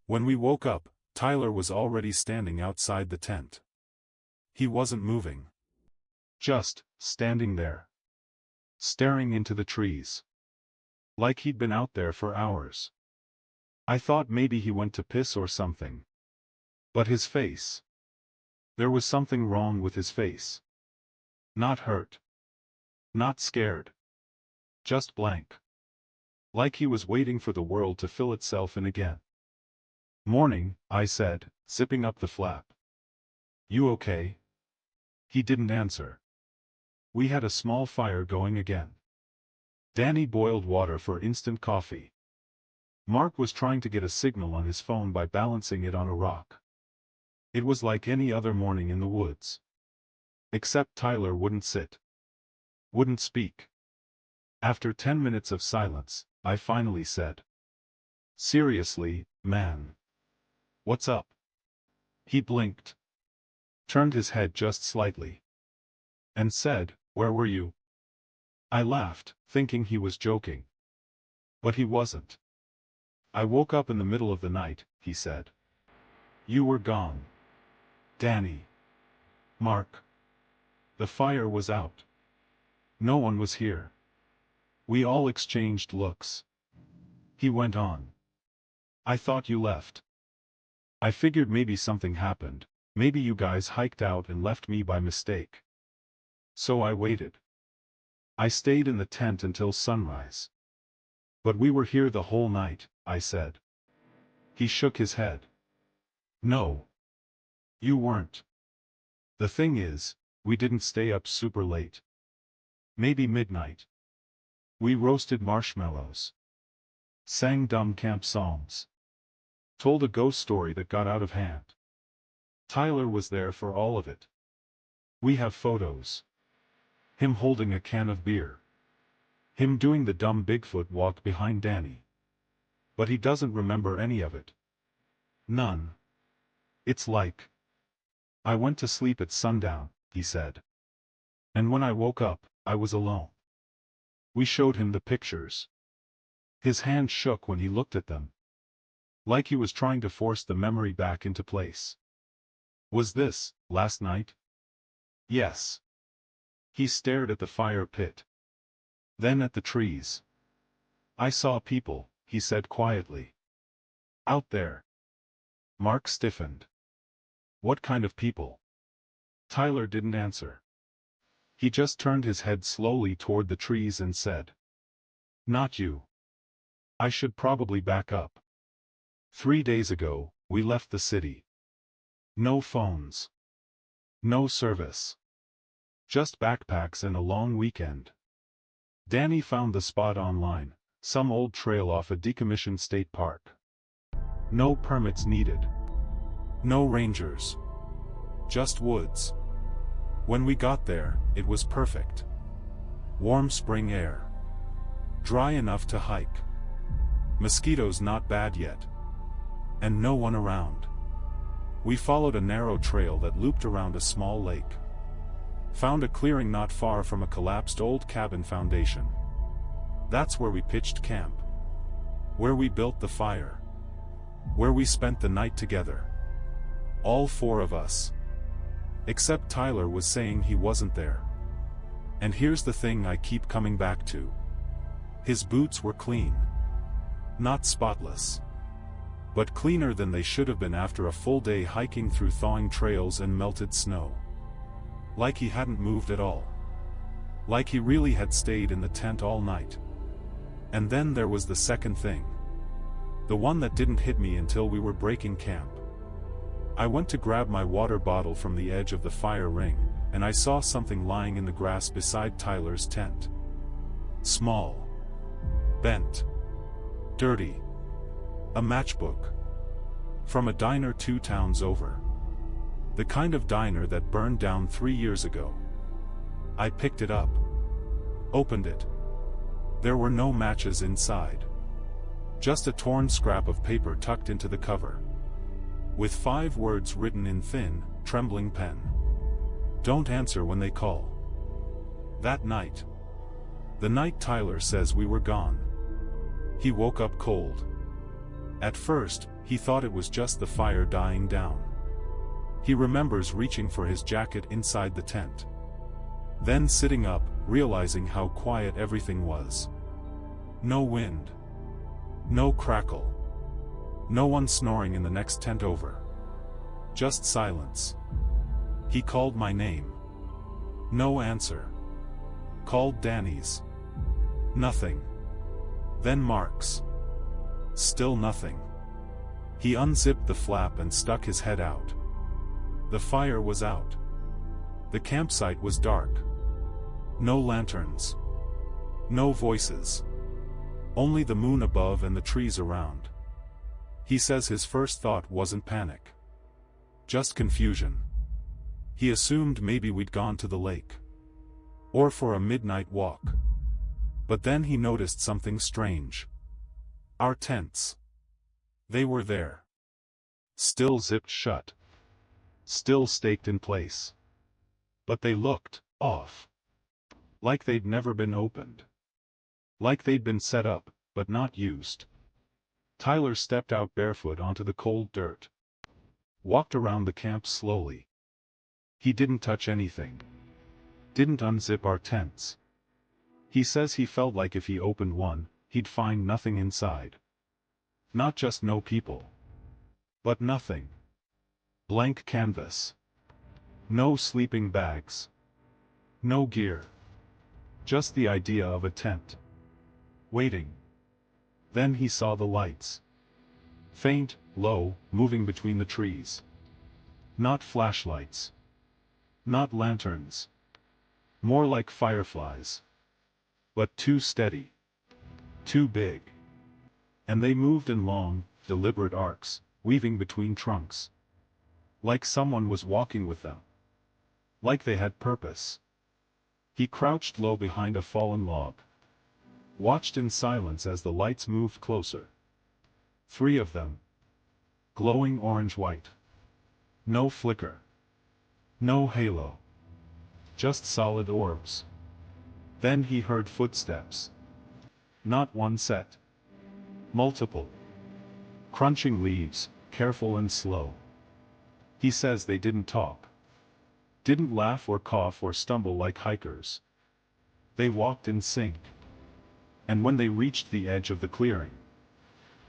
When we woke up, Tyler was already standing outside the tent. He wasn't moving. Just standing there. Staring into the trees. Like he'd been out there for hours. I thought maybe he went to piss or something. But his face. There was something wrong with his face. Not hurt. Not scared. Just blank. Like he was waiting for the world to fill itself in again. "Morning," I said, zipping up the flap. "You okay?" He didn't answer. We had a small fire going again. Danny boiled water for instant coffee. Mark was trying to get a signal on his phone by balancing it on a rock. It was like any other morning in the woods. Except Tyler wouldn't sit. Wouldn't speak. After 10 minutes of silence, I finally said, "Seriously, man. What's up?" He blinked. Turned his head just slightly. And said, "Where were you?" I laughed, thinking he was joking. But he wasn't. "I woke up in the middle of the night," he said. "You were gone. Danny. Mark. The fire was out. No one was here. We all exchanged looks." He went on. "I thought you left. I figured maybe something happened, maybe you guys hiked out and left me by mistake. So I waited. I stayed in the tent until sunrise." "But we were here the whole night," I said. He shook his head. "No. You weren't. The thing is, we didn't stay up super late. Maybe midnight. We roasted marshmallows. Sang dumb camp songs. Told a ghost story that got out of hand. Tyler was there for all of it. We have photos. Him holding a can of beer. Him doing the dumb Bigfoot walk behind Danny. But he doesn't remember any of it. None. It's like, I went to sleep at sundown," he said. "And when I woke up, I was alone." We showed him the pictures. His hand shook when he looked at them. Like he was trying to force the memory back into place. "Was this, last night?" "Yes." He stared at the fire pit. Then at the trees. "I saw people," he said quietly. "Out there." Mark stiffened. "What kind of people?" Tyler didn't answer. He just turned his head slowly toward the trees and said, "Not you. I should probably back up. 3 days ago, we left the city. No phones. No service. Just backpacks and a long weekend. Danny found the spot online, some old trail off a decommissioned state park. No permits needed. No rangers. Just woods. When we got there, it was perfect. Warm spring air. Dry enough to hike. Mosquitoes not bad yet. And no one around. We followed a narrow trail that looped around a small lake. Found a clearing not far from a collapsed old cabin foundation. That's where we pitched camp. Where we built the fire. Where we spent the night together. All 4 of us. Except Tyler was saying he wasn't there. And here's the thing I keep coming back to. His boots were clean. Not spotless. But cleaner than they should have been after a full day hiking through thawing trails and melted snow. Like he hadn't moved at all. Like he really had stayed in the tent all night. And then there was the second thing. The one that didn't hit me until we were breaking camp. I went to grab my water bottle from the edge of the fire ring, and I saw something lying in the grass beside Tyler's tent. Small. Bent. Dirty. A matchbook. From a diner 2 towns over. The kind of diner that burned down 3 years ago. I picked it up. Opened it. There were no matches inside. Just a torn scrap of paper tucked into the cover. With 5 words written in thin, trembling pen. "Don't answer when they call." That night. The night Tyler says we were gone. He woke up cold. At first, He thought it was just the fire dying down. He remembers reaching for his jacket inside the tent. Then sitting up, realizing how quiet everything was. No wind. No crackle. No one snoring in the next tent over. Just silence. He called my name. No answer. Called Danny's. Nothing. Then Mark's. Still nothing. He unzipped the flap and stuck his head out. The fire was out. The campsite was dark. No lanterns. No voices. Only the moon above and the trees around. He says his first thought wasn't panic. Just confusion. He assumed maybe we'd gone to the lake. Or for a midnight walk. But then he noticed something strange. Our tents. They were there. Still zipped shut. Still staked in place. But they looked off. Like they'd never been opened. Like they'd been set up, but not used. Tyler stepped out barefoot onto the cold dirt. Walked around the camp slowly. He didn't touch anything. Didn't unzip our tents. He says he felt like if he opened one, he'd find nothing inside. Not just no people. But nothing. Blank canvas. No sleeping bags. No gear. Just the idea of a tent. Waiting. Then he saw the lights. Faint, low, moving between the trees. Not flashlights. Not lanterns. More like fireflies. But too steady. Too big. And they moved in long, deliberate arcs, weaving between trunks. Like someone was walking with them. Like they had purpose. He crouched low behind a fallen log. Watched in silence as the lights moved closer. 3 of them. Glowing orange-white. No flicker. No halo. Just solid orbs. Then he heard footsteps. Not one set. Multiple. Crunching leaves, careful and slow. He says they didn't talk. Didn't laugh or cough or stumble like hikers. They walked in sync. And when they reached the edge of the clearing,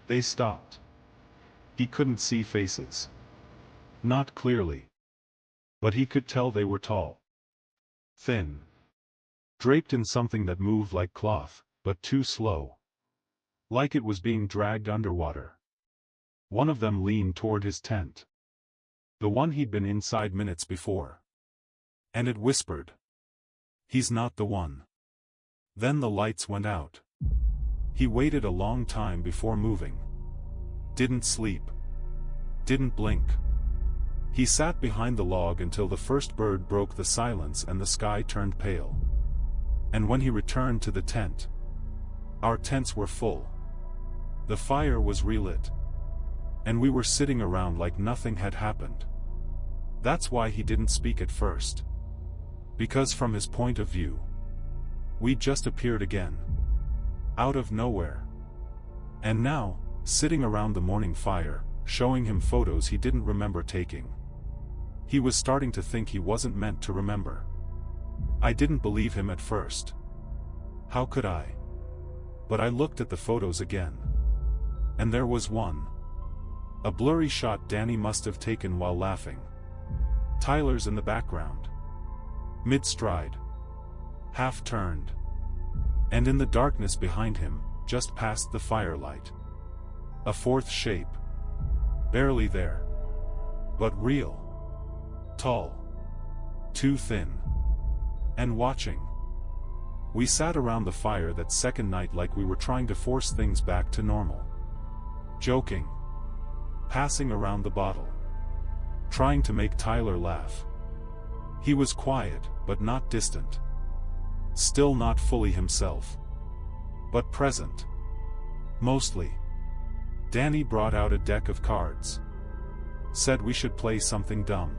they stopped. He couldn't see faces. Not clearly. But he could tell they were tall. Thin. Draped in something that moved like cloth, but too slow. Like it was being dragged underwater. One of them leaned toward his tent. The one he'd been inside minutes before. And it whispered. He's not the one. Then the lights went out. He waited a long time before moving. Didn't sleep. Didn't blink. He sat behind the log until the first bird broke the silence and the sky turned pale. And when he returned to the tent, our tents were full. The fire was relit. And we were sitting around like nothing had happened. That's why he didn't speak at first. Because from his point of view, we just appeared again. Out of nowhere. And now, sitting around the morning fire, showing him photos he didn't remember taking. He was starting to think he wasn't meant to remember. I didn't believe him at first. How could I? But I looked at the photos again. And there was one. A blurry shot Danny must have taken while laughing. Tyler's in the background. Mid-stride. Half-turned. And in the darkness behind him, just past the firelight. A fourth shape. Barely there. But real. Tall. Too thin. And watching. We sat around the fire that second night like we were trying to force things back to normal. Joking. Passing around the bottle. Trying to make Tyler laugh. He was quiet, but not distant. Still not fully himself. But present. Mostly. Danny brought out a deck of cards. Said we should play something dumb.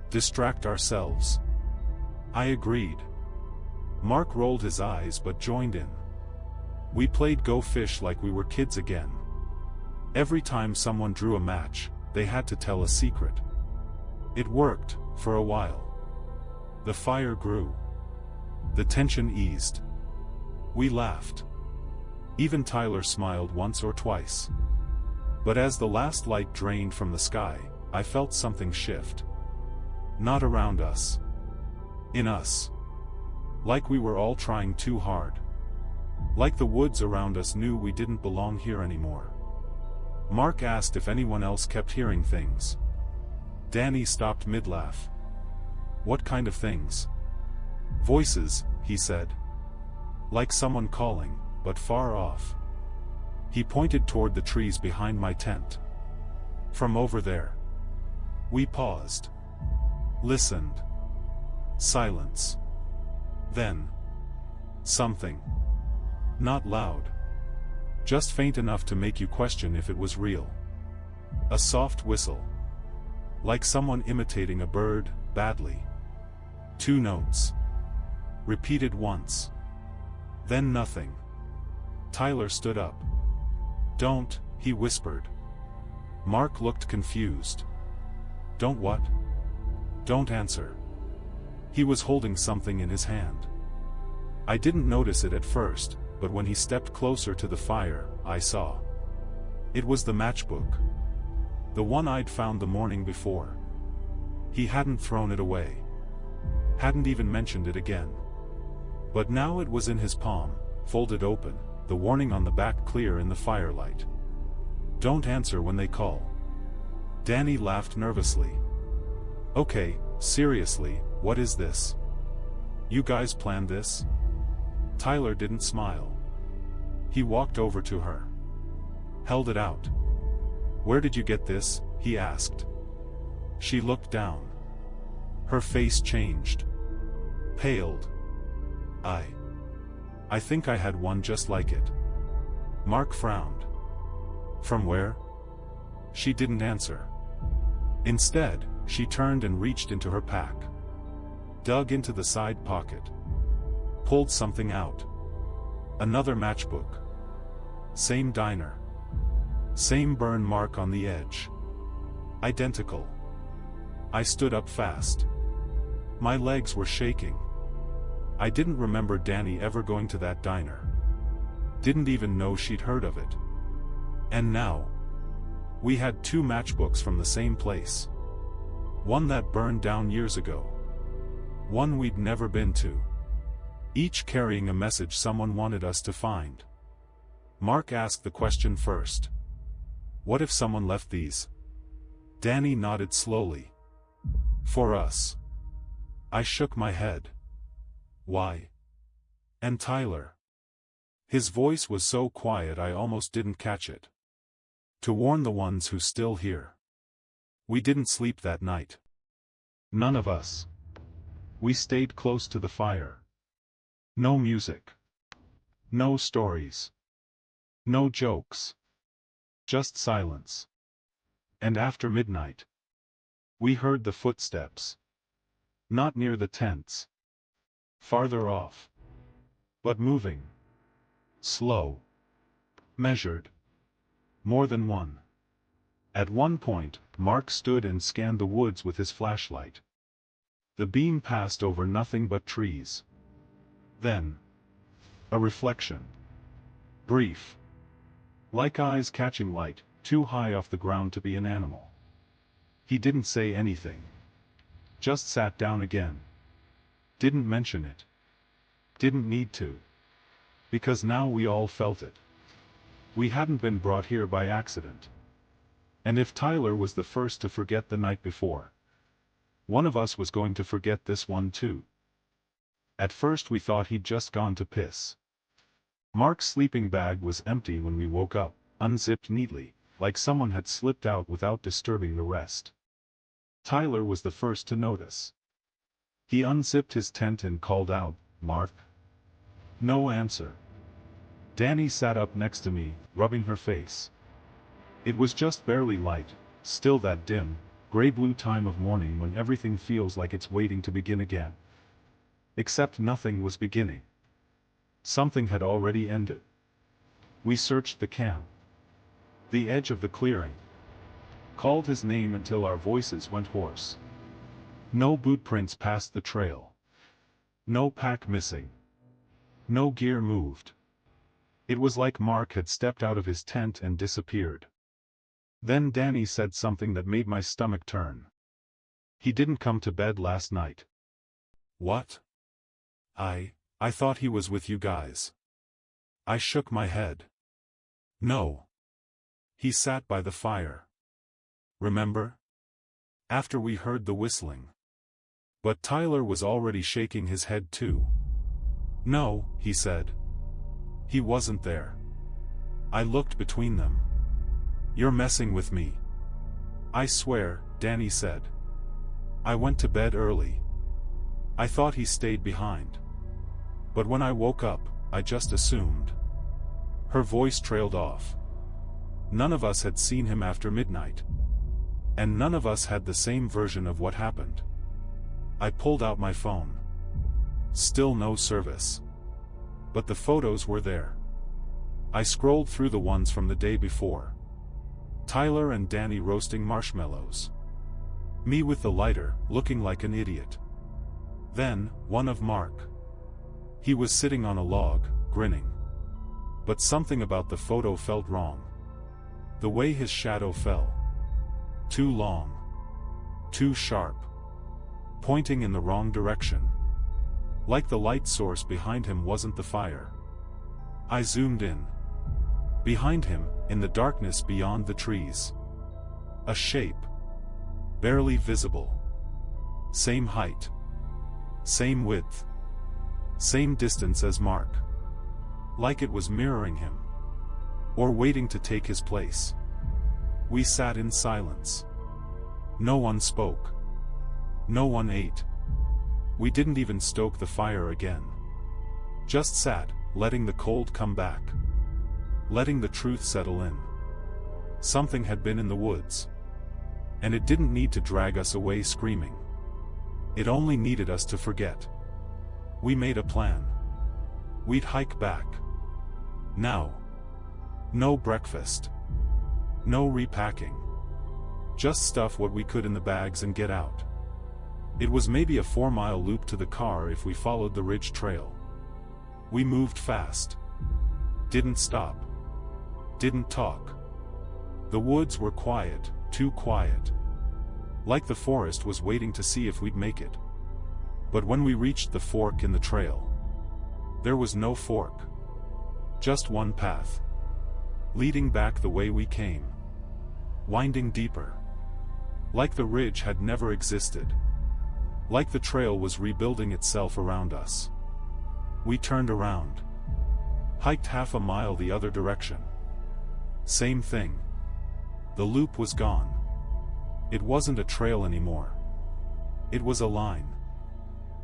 Distract ourselves. I agreed. Mark rolled his eyes but joined in. We played Go Fish like we were kids again. Every time someone drew a match, they had to tell a secret. It worked, for a while. The fire grew. The tension eased. We laughed. Even Tyler smiled once or twice. But as the last light drained from the sky, I felt something shift. Not around us. In us. Like we were all trying too hard. Like the woods around us knew we didn't belong here anymore. Mark asked if anyone else kept hearing things. Danny stopped mid-laugh. What kind of things? Voices, he said. Like someone calling, but far off. He pointed toward the trees behind my tent. From over there. We paused. Listened. Silence. Then. Something. Not loud. Just faint enough to make you question if it was real. A soft whistle. Like someone imitating a bird, badly. 2 notes. Repeated once. Then nothing. Tyler stood up. Don't, he whispered. Mark looked confused. Don't what? Don't answer. He was holding something in his hand. I didn't notice it at first, but when he stepped closer to the fire, I saw. It was the matchbook. The one I'd found the morning before. He hadn't thrown it away. Hadn't even mentioned it again. But now it was in his palm, folded open, the warning on the back clear in the firelight. Don't answer when they call. Danny laughed nervously. Okay, seriously, what is this? You guys planned this? Tyler didn't smile. He walked over to her. Held it out. Where did you get this? He asked. She looked down. Her face changed. Paled. I think I had one just like it. Mark frowned. From where? She didn't answer. Instead, she turned and reached into her pack. Dug into the side pocket. Pulled something out. Another matchbook. Same diner. Same burn mark on the edge. Identical. I stood up fast. My legs were shaking. I didn't remember Danny ever going to that diner. Didn't even know she'd heard of it. And now, we had 2 matchbooks from the same place. One that burned down years ago. One we'd never been to. Each carrying a message someone wanted us to find. Mark asked the question first. What if someone left these? Danny nodded slowly. For us. I shook my head. Why? And Tyler? His voice was so quiet I almost didn't catch it. To warn the ones who still hear. We didn't sleep that night. None of us. We stayed close to the fire. No music. No stories. No jokes. Just silence. And after midnight, we heard the footsteps. Not near the tents. Farther off. But moving. Slow. Measured. More than one. At one point, Mark stood and scanned the woods with his flashlight. The beam passed over nothing but trees. Then, a reflection. Brief. Like eyes catching light, too high off the ground to be an animal. He didn't say anything. Just sat down again. Didn't mention it. Didn't need to. Because now we all felt it. We hadn't been brought here by accident. And if Tyler was the first to forget the night before, one of us was going to forget this one too. At first we thought he'd just gone to piss. Mark's sleeping bag was empty when we woke up, unzipped neatly, like someone had slipped out without disturbing the rest. Tyler was the first to notice. He unzipped his tent and called out, "Mark?" No answer. Danny sat up next to me, rubbing her face. It was just barely light, still that dim, gray-blue time of morning when everything feels like it's waiting to begin again. Except nothing was beginning. Something had already ended. We searched the camp. the edge of the clearing. Called his name until our voices went hoarse. No boot prints past the trail. No pack missing. No gear moved. It was like Mark had stepped out of his tent and disappeared. Then Danny said something that made my stomach turn. He didn't come to bed last night. What? I thought he was with you guys. I shook my head. No. He sat by the fire. Remember? After we heard the whistling. But Tyler was already shaking his head too. No, he said. He wasn't there. I looked between them. You're messing with me. I swear, Danny said. I went to bed early. I thought he stayed behind. But when I woke up, I just assumed. Her voice trailed off. None of us had seen him after midnight. And none of us had the same version of what happened. I pulled out my phone. Still no service. But the photos were there. I scrolled through the ones from the day before. Tyler and Danny roasting marshmallows. Me with the lighter, looking like an idiot. Then, one of Mark. He was sitting on a log, grinning. But something about the photo felt wrong. The way his shadow fell. Too long. Too sharp. Pointing in the wrong direction. Like the light source behind him wasn't the fire. I zoomed in. Behind him, in the darkness beyond the trees. A shape. Barely visible. Same height. Same width. Same distance as Mark. Like it was mirroring him. Or waiting to take his place. We sat in silence. No one spoke. No one ate. We didn't even stoke the fire again. Just sat, letting the cold come back. Letting the truth settle in. Something had been in the woods. And it didn't need to drag us away screaming. It only needed us to forget. We made a plan. We'd hike back. Now. No breakfast. No repacking. Just stuff what we could in the bags and get out. It was maybe a 4-mile loop to the car if we followed the ridge trail. We moved fast. Didn't stop. Didn't talk. The woods were quiet, too quiet. Like the forest was waiting to see if we'd make it. But when we reached the fork in the trail, there was no fork. Just one path. Leading back the way we came. Winding deeper. Like the ridge had never existed. Like the trail was rebuilding itself around us. We turned around. Hiked half a mile the other direction. Same thing. The loop was gone. It wasn't a trail anymore. It was a line.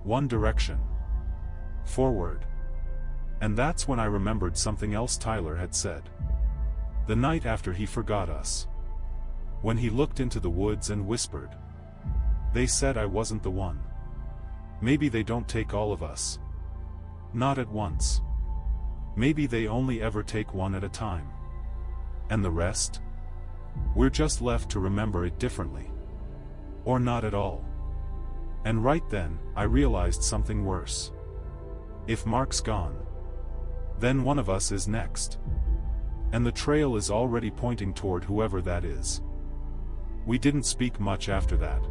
One direction. Forward. And that's when I remembered something else Tyler had said. The night after he forgot us. When he looked into the woods and whispered. They said I wasn't the one. Maybe they don't take all of us. Not at once. Maybe they only ever take one at a time. And the rest? We're just left to remember it differently. Or not at all. And right then, I realized something worse. If Mark's gone, then one of us is next. And the trail is already pointing toward whoever that is. We didn't speak much after that.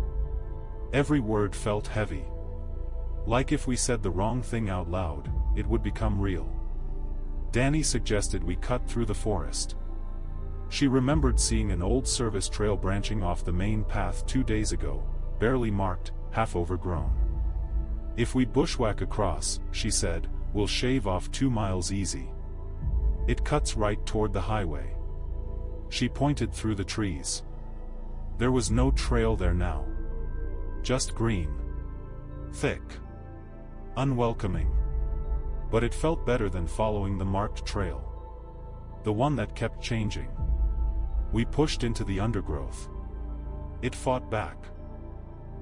Every word felt heavy. Like if we said the wrong thing out loud, it would become real. Danny suggested we cut through the forest. She remembered seeing an old service trail branching off the main path 2 days ago, barely marked, half overgrown. If we bushwhack across, she said, we'll shave off 2 miles easy. It cuts right toward the highway. She pointed through the trees. There was no trail there now. Just green. Thick. Unwelcoming. But it felt better than following the marked trail. The one that kept changing. We pushed into the undergrowth. It fought back.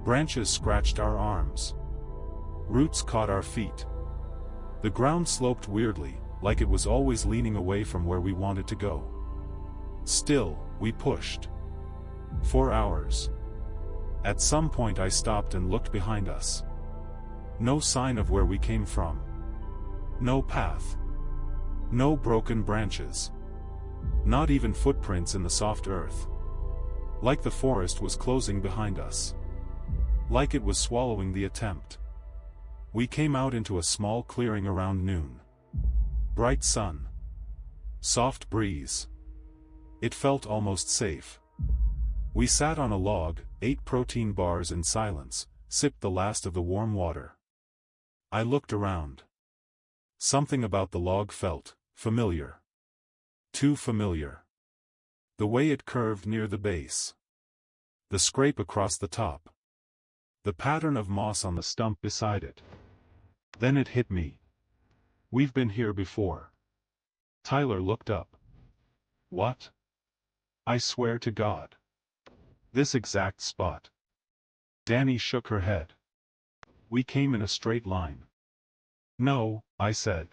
Branches scratched our arms. Roots caught our feet. The ground sloped weirdly, like it was always leaning away from where we wanted to go. Still, we pushed. For hours. At some point I stopped and looked behind us. No sign of where we came from. No path. No broken branches. Not even footprints in the soft earth. Like the forest was closing behind us. Like it was swallowing the attempt. We came out into a small clearing around noon. Bright sun. Soft breeze. It felt almost safe. We sat on a log, ate protein bars in silence, sipped the last of the warm water. I looked around. Something about the log felt familiar. Too familiar. The way it curved near the base. The scrape across the top. The pattern of moss on the stump beside it. Then it hit me. We've been here before. Tyler looked up. What? I swear to God. This exact spot. Danny shook her head. We came in a straight line. No, I said.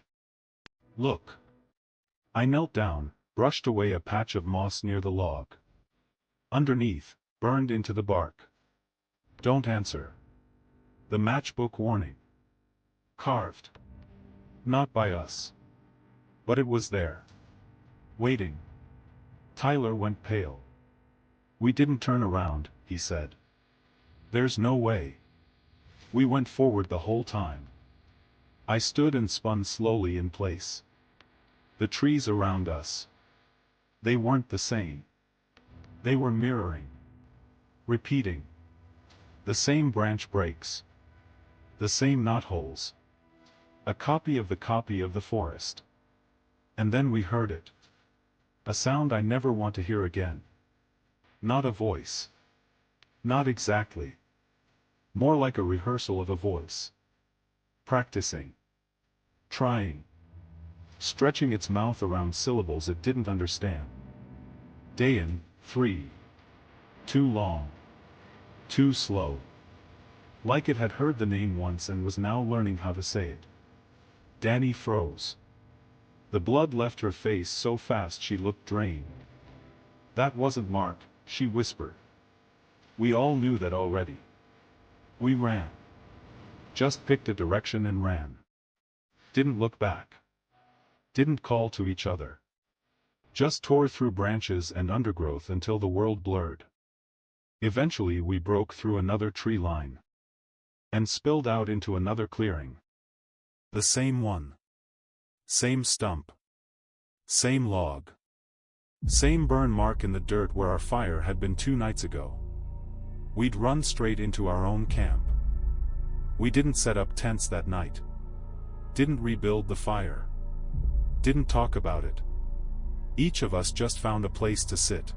Look. I knelt down, brushed away a patch of moss near the log. Underneath, burned into the bark. Don't answer. The matchbook warning. Carved. Not by us. But it was there. Waiting. Tyler went pale. We didn't turn around, he said. There's no way. We went forward the whole time. I stood and spun slowly in place. The trees around us. They weren't the same. They were mirroring. Repeating. The same branch breaks. The same knotholes. A copy of the forest. And then we heard it. A sound I never want to hear again. Not a voice. Not exactly. More like a rehearsal of a voice. Practicing. Trying. Stretching its mouth around syllables it didn't understand. Dayan, 3. Too long. Too slow. Like it had heard the name once and was now learning how to say it. Danny froze. The blood left her face so fast she looked drained. That wasn't Mark, she whispered. We all knew that already. We ran. Just picked a direction and ran. Didn't look back. Didn't call to each other. Just tore through branches and undergrowth until the world blurred. Eventually we broke through another tree line. And spilled out into another clearing. The same one. Same stump. Same log. Same burn mark in the dirt where our fire had been 2 nights ago. We'd run straight into our own camp. We didn't set up tents that night. Didn't rebuild the fire. Didn't talk about it. Each of us just found a place to sit.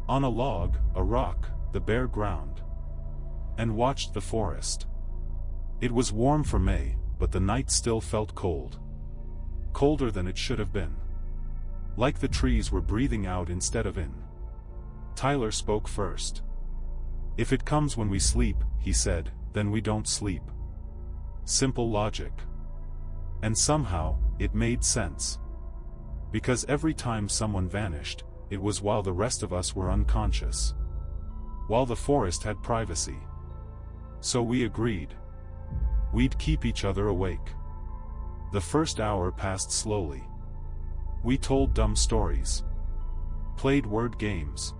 On a log, a rock, the bare ground. And watched the forest. It was warm for May, but the night still felt cold. Colder than it should have been. Like the trees were breathing out instead of in. Tyler spoke first. If it comes when we sleep, he said, then we don't sleep. Simple logic. And somehow, it made sense. Because every time someone vanished, it was while the rest of us were unconscious. While the forest had privacy. So we agreed. We'd keep each other awake. The first hour passed slowly. We told dumb stories. Played word games.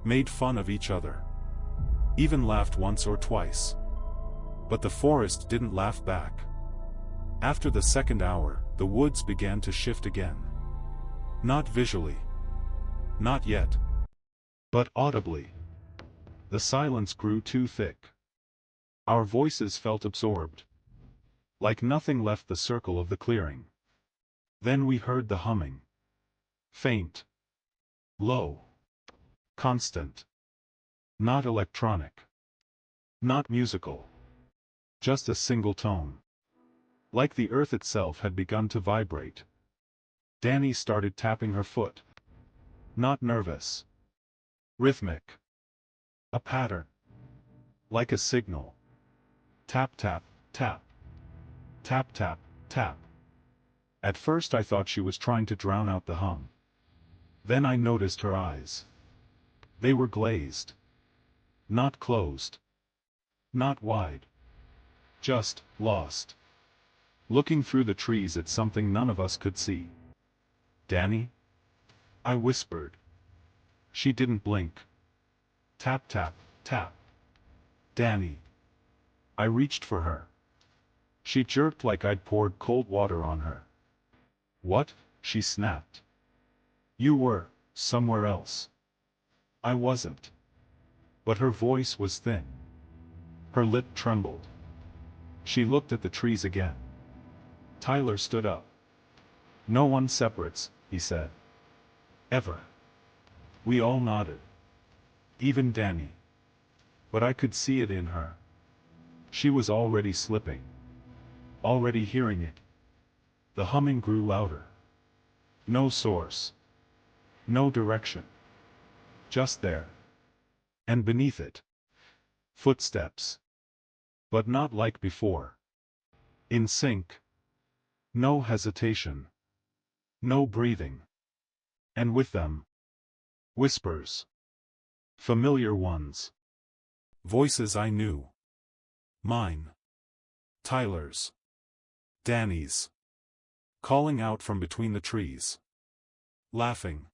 Made fun of each other. Even laughed once or twice. But the forest didn't laugh back. After the second hour, the woods began to shift again. Not visually. Not yet. But audibly. The silence grew too thick. Our voices felt absorbed. Like nothing left the circle of the clearing. Then we heard the humming. Faint. Low. Constant. Not electronic. Not musical. Just a single tone. Like the earth itself had begun to vibrate. Danny started tapping her foot. Not nervous. Rhythmic. A pattern. Like a signal. Tap tap, tap. Tap tap, tap. At first I thought she was trying to drown out the hum. Then I noticed her eyes. They were glazed. Not closed. Not wide. Just lost. Looking through the trees at something none of us could see. "Danny?" I whispered. She didn't blink. Tap tap, tap. "Danny." I reached for her. She jerked like I'd poured cold water on her. "What?" she snapped. "You were somewhere else." I wasn't. But her voice was thin. Her lip trembled. She looked at the trees again. Tyler stood up. "No one separates," he said. "Ever." We all nodded. Even Danny. But I could see it in her. She was already slipping. Already hearing it. The humming grew louder. No source. No direction. Just there. And beneath it. Footsteps. But not like before. In sync. No hesitation. No breathing. And with them. Whispers. Familiar ones. Voices I knew. Mine. Tyler's. Danny's. Calling out from between the trees. Laughing.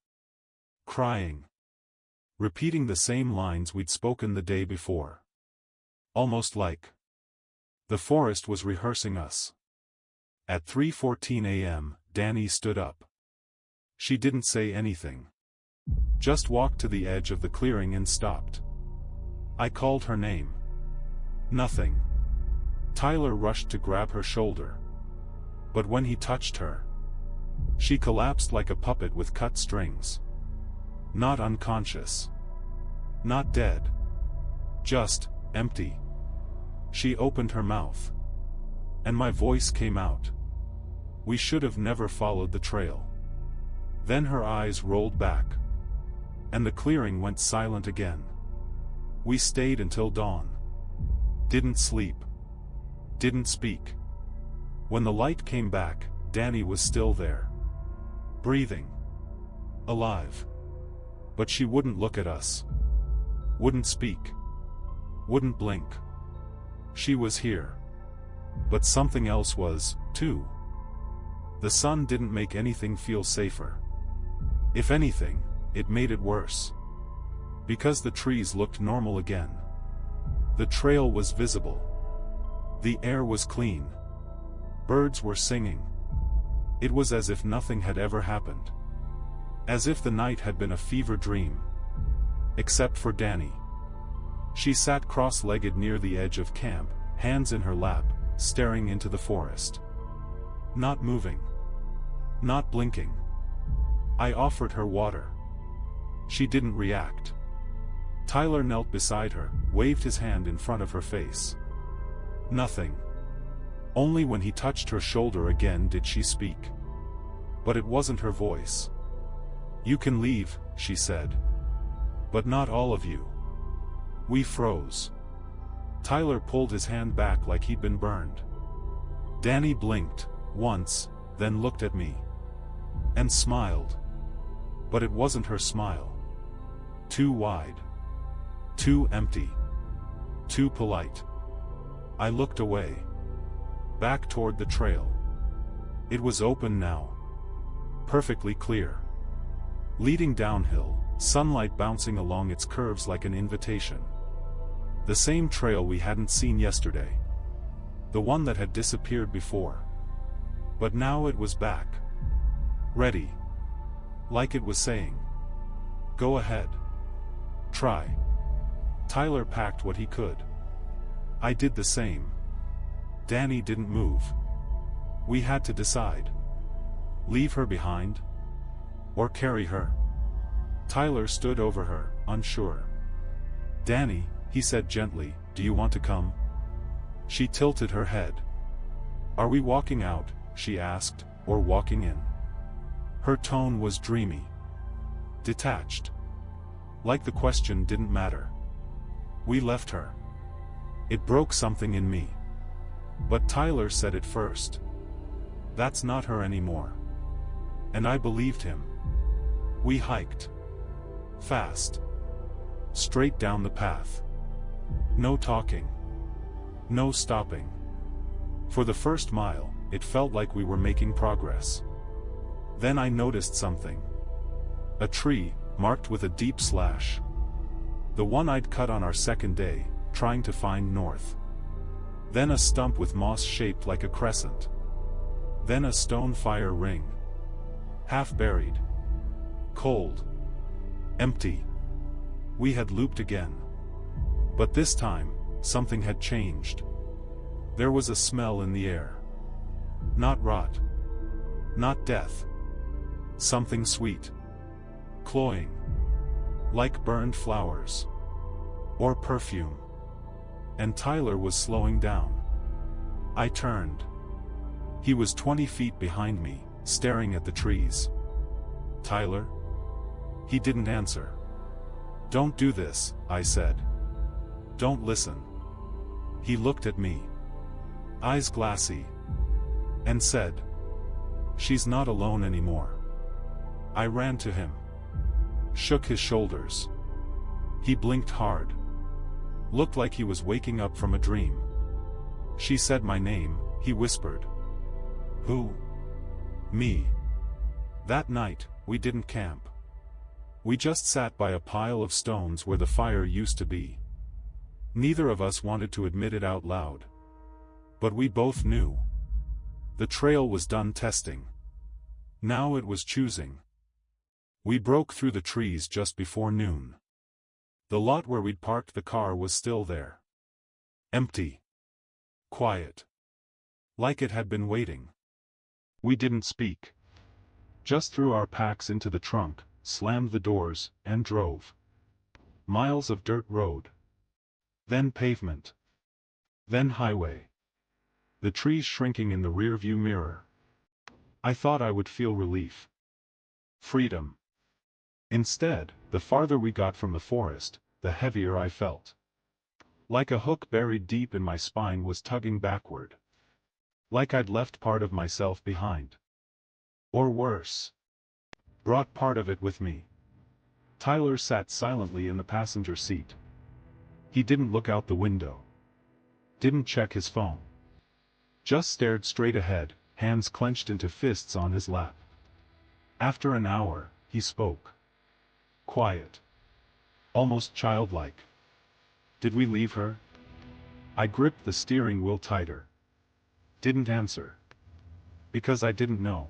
Crying. Repeating the same lines we'd spoken the day before. Almost like the forest was rehearsing us. At 3:14 a.m., Danny stood up. She didn't say anything. Just walked to the edge of the clearing and stopped. I called her name. Nothing. Tyler rushed to grab her shoulder. But when he touched her, she collapsed like a puppet with cut strings. Not unconscious. Not dead. Just empty. She opened her mouth. And my voice came out. We should have never followed the trail. Then her eyes rolled back. And the clearing went silent again. We stayed until dawn. Didn't sleep. Didn't speak. When the light came back, Danny was still there. Breathing. Alive. But she wouldn't look at us. Wouldn't speak. Wouldn't blink. She was here. But something else was, too. The sun didn't make anything feel safer. If anything, it made it worse. Because the trees looked normal again. The trail was visible. The air was clean. Birds were singing. It was as if nothing had ever happened. As if the night had been a fever dream. Except for Danny. She sat cross-legged near the edge of camp, hands in her lap, staring into the forest. Not moving. Not blinking. I offered her water. She didn't react. Tyler knelt beside her, waved his hand in front of her face. Nothing. Only when he touched her shoulder again did she speak. But it wasn't her voice. "You can leave," she said. "But not all of you." We froze. Tyler pulled his hand back like he'd been burned. Danny blinked, once, then looked at me. And smiled. But it wasn't her smile. Too wide. Too empty. Too polite. I looked away. Back toward the trail. It was open now. Perfectly clear. Leading downhill, sunlight bouncing along its curves like an invitation. The same trail we hadn't seen yesterday. The one that had disappeared before. But now it was back. Ready. Like it was saying, "Go ahead. Try." Tyler packed what he could. I did the same. Danny didn't move. We had to decide. Leave her behind? Or carry her? Tyler stood over her, unsure. "Danny," he said gently, "do you want to come?" She tilted her head. "Are we walking out," she asked, "or walking in?" Her tone was dreamy. Detached. Like the question didn't matter. We left her. It broke something in me. But Tyler said it first. That's not her anymore. And I believed him. We hiked. Fast. Straight down the path. No talking. No stopping. For the first mile, it felt like we were making progress. Then I noticed something. A tree, marked with a deep slash. The one I'd cut on our second day, trying to find north. Then a stump with moss shaped like a crescent. Then a stone fire ring. Half buried. Cold. Empty. We had looped again. But this time, something had changed. There was a smell in the air. Not rot. Not death. Something sweet. Cloying. Like burned flowers. Or perfume. And Tyler was slowing down. I turned. He was 20 feet behind me, staring at the trees. Tyler? He didn't answer. Don't do this, I said. Don't listen. He looked at me. Eyes glassy. And said, she's not alone anymore. I ran to him. Shook his shoulders. He blinked hard. Looked like he was waking up from a dream. She said my name, he whispered. Who? Me. That night, we didn't camp. We just sat by a pile of stones where the fire used to be. Neither of us wanted to admit it out loud. But we both knew. The trail was done testing. Now it was choosing. We broke through the trees just before noon. The lot where we'd parked the car was still there. Empty. Quiet. Like it had been waiting. We didn't speak. Just threw our packs into the trunk, slammed the doors, and drove. Miles of dirt road. Then pavement. Then highway. The trees shrinking in the rearview mirror. I thought I would feel relief. Freedom. Instead, the farther we got from the forest, the heavier I felt. Like a hook buried deep in my spine was tugging backward. Like I'd left part of myself behind. Or worse. Brought part of it with me. Tyler sat silently in the passenger seat. He didn't look out the window. Didn't check his phone. Just stared straight ahead, hands clenched into fists on his lap. After an hour, he spoke. Quiet. Almost childlike. Did we leave her? I gripped the steering wheel tighter. Didn't answer. Because I didn't know.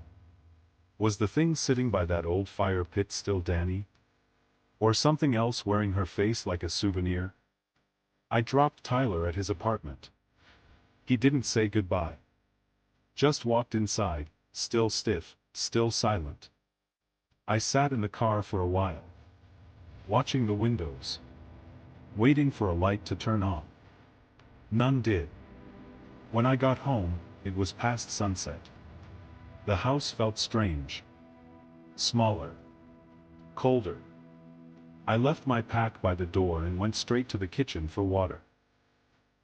Was the thing sitting by that old fire pit still Danny? Or something else wearing her face like a souvenir? I dropped Tyler at his apartment. He didn't say goodbye. Just walked inside, still stiff, still silent. I sat in the car for a while. Watching the windows. Waiting for a light to turn on. None did. When I got home, it was past sunset. The house felt strange. Smaller. Colder. I left my pack by the door and went straight to the kitchen for water.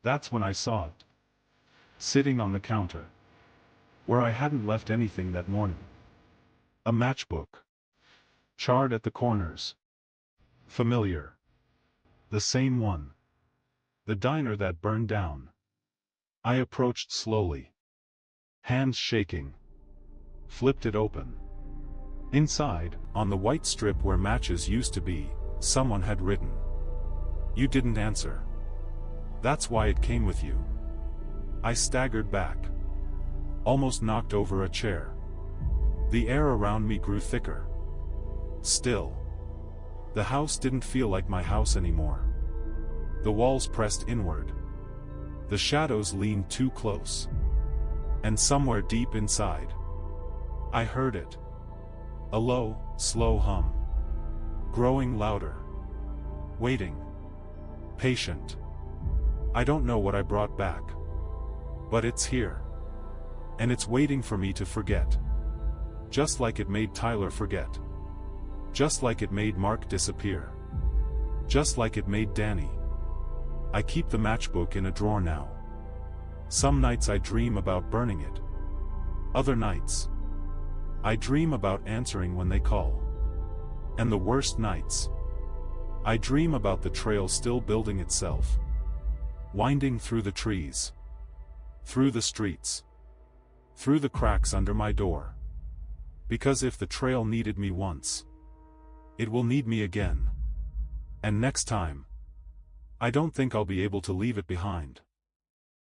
That's when I saw it. Sitting on the counter. Where I hadn't left anything that morning. A matchbook. Charred at the corners. Familiar. The same one. The diner that burned down. I approached slowly. Hands shaking. Flipped it open. Inside, on the white strip where matches used to be, someone had written. You didn't answer. That's why it came with you. I staggered back. Almost knocked over a chair. The air around me grew thicker. Still. The house didn't feel like my house anymore. The walls pressed inward. The shadows leaned too close. And somewhere deep inside, I heard it. A low, slow hum. Growing louder. Waiting. Patient. I don't know what I brought back. But it's here. And it's waiting for me to forget. Just like it made Tyler forget. Just like it made Mark disappear. Just like it made Danny. I keep the matchbook in a drawer now. Some nights I dream about burning it. Other nights, I dream about answering when they call. And the worst nights. I dream about the trail still building itself. Winding through the trees. Through the streets. Through the cracks under my door. Because if the trail needed me once, it will need me again. And next time, I don't think I'll be able to leave it behind.